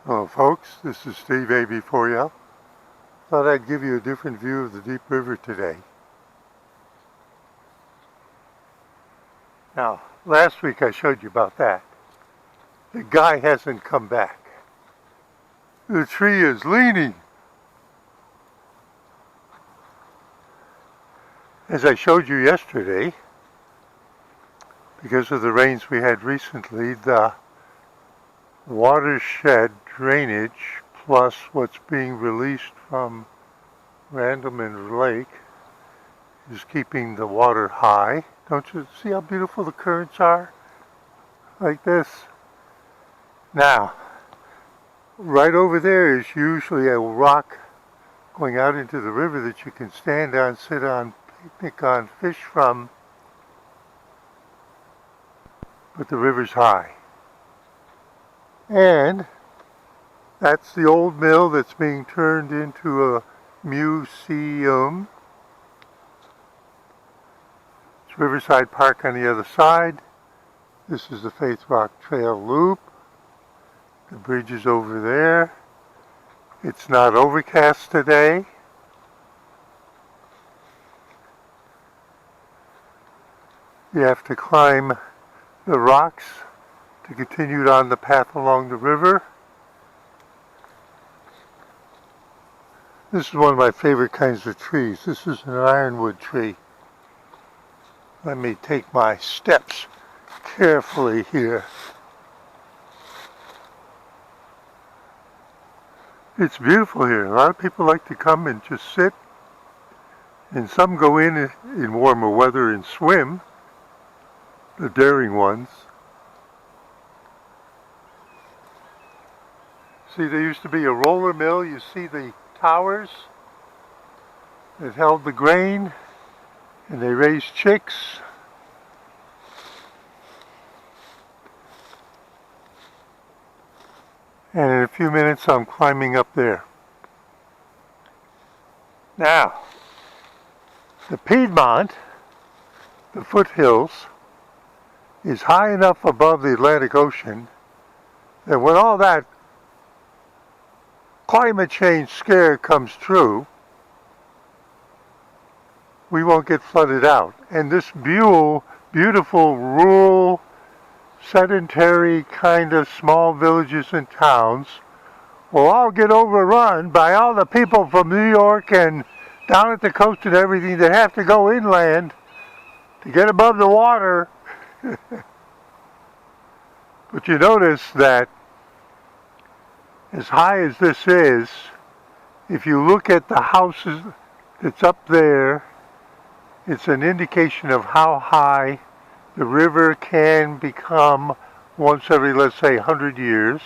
Hello folks, this is Steve A.B. for you. Thought I'd give you a different view of the Deep River today. Now, last week I showed you about that. The guy hasn't come back. The tree is leaning. As I showed you yesterday, because of the rains we had recently, the watershed drainage plus what's being released from Randleman Lake is keeping the water high. Don't you see how beautiful the currents are? Like this. Now, right over there is usually a rock going out into the river that you can stand on, sit on, picnic on, fish from, but the river's high. And that's the old mill that's being turned into a museum. It's Riverside Park on the other side. This is the Faith Rock Trail Loop. The bridge is over there. It's not overcast today. You have to climb the rocks to continue on the path along the river. This is one of my favorite kinds of trees. This is an ironwood tree. Let me take my steps carefully here. It's beautiful here. A lot of people like to come and just sit, and some go in warmer weather and swim, the daring ones. See, there used to be a roller mill. You see the towers that held the grain, and they raised chicks. And in a few minutes I'm climbing up there. Now, the Piedmont, the foothills, is high enough above the Atlantic Ocean that when all that climate change scare comes true, we won't get flooded out. And this beautiful rural, sedentary kind of small villages and towns will all get overrun by all the people from New York and down at the coast and everything that have to go inland to get above the water. But you notice that as high as this is, if you look at the houses that's up there, it's an indication of how high the river can become once every, let's say, 100 years.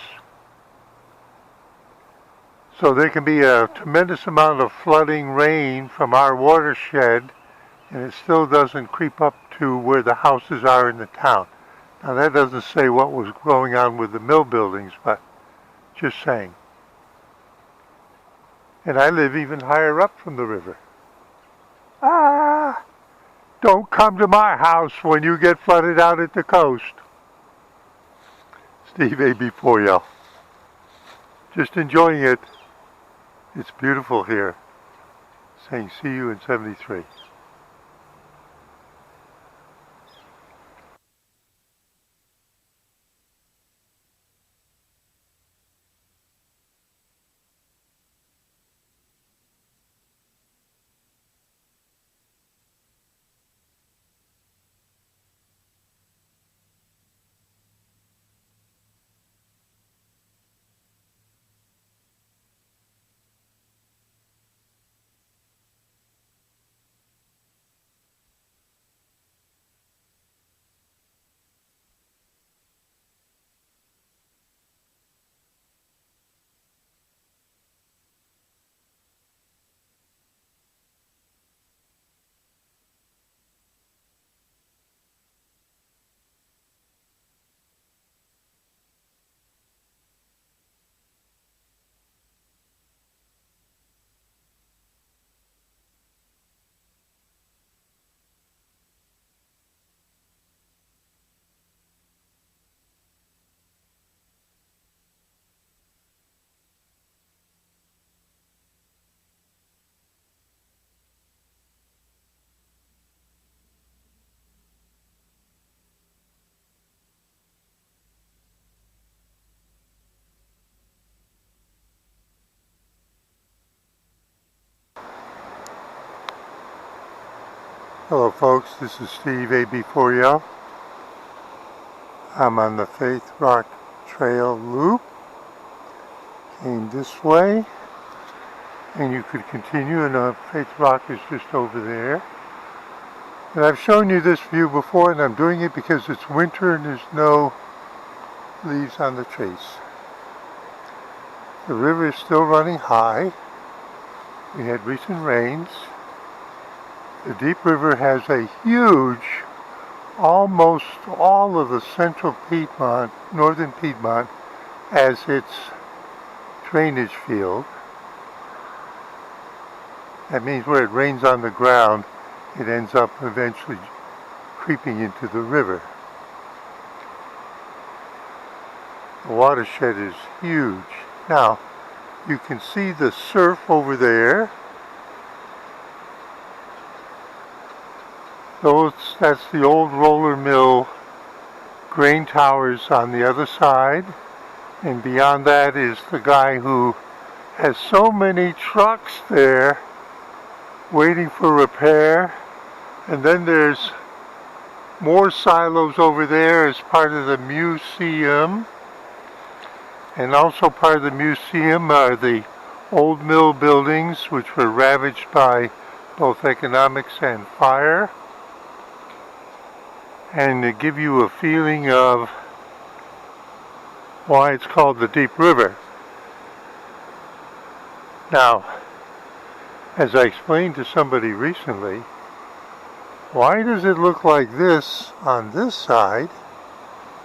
So there can be a tremendous amount of flooding rain from our watershed, and it still doesn't creep up to where the houses are in the town. Now that doesn't say what was going on with the mill buildings, but just saying. And I live even higher up from the river. Don't come to my house when you get flooded out at the coast. Steve A.B. for you. Just enjoying it. It's beautiful here. Saying see you in 73. Hello folks, this is Steve AB4L. I'm on the Faith Rock Trail loop. Came this way, and you could continue, and Faith Rock is just over there. And I've shown you this view before, and I'm doing it because it's winter and there's no leaves on the trees. The river is still running high. We had recent rains. The Deep River has a huge, almost all of the central Piedmont, northern Piedmont, as its drainage field. That means where it rains on the ground, it ends up eventually creeping into the river. The watershed is huge. Now, you can see the surf over there. That's the old roller mill grain towers on the other side. And beyond that is the guy who has so many trucks there waiting for repair. And then there's more silos over there as part of the museum. And also part of the museum are the old mill buildings, which were ravaged by both economics and fire. And to give you a feeling of why it's called the Deep River. Now, as I explained to somebody recently, why does it look like this on this side,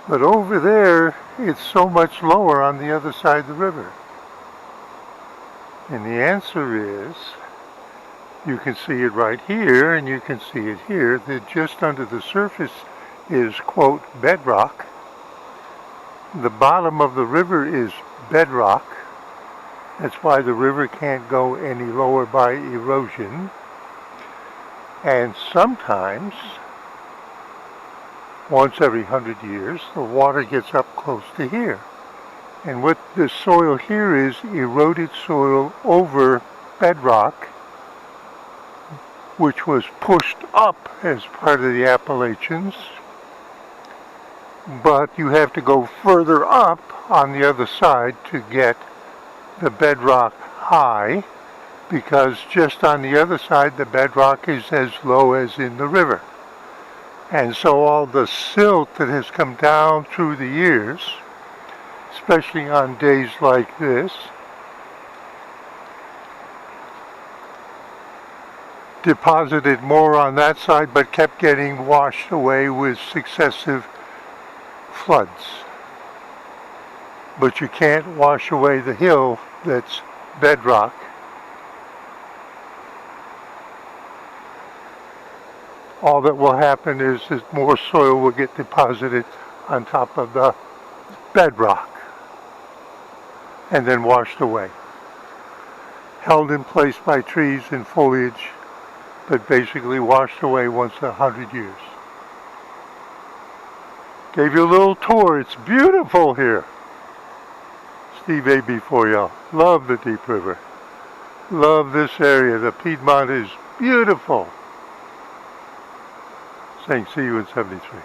but over there it's so much lower on the other side of the river? And the answer is, you can see it right here and you can see it here, that just under the surface is, quote, bedrock. The bottom of the river is bedrock. That's why the river can't go any lower by erosion. And sometimes, once every 100 years, the water gets up close to here. And what this soil here is eroded soil over bedrock, which was pushed up as part of the Appalachians. But you have to go further up on the other side to get the bedrock high, because just on the other side the bedrock is as low as in the river. And so all the silt that has come down through the years, especially on days like this, deposited more on that side but kept getting washed away with successive floods. But you can't wash away the hill that's bedrock. All that will happen is that more soil will get deposited on top of the bedrock and then washed away. Held in place by trees and foliage, but basically washed away once in 100 years. Gave you a little tour. It's beautiful here. Steve AB4L. Love the Deep River. Love this area. The Piedmont is beautiful. Saying see you in 73.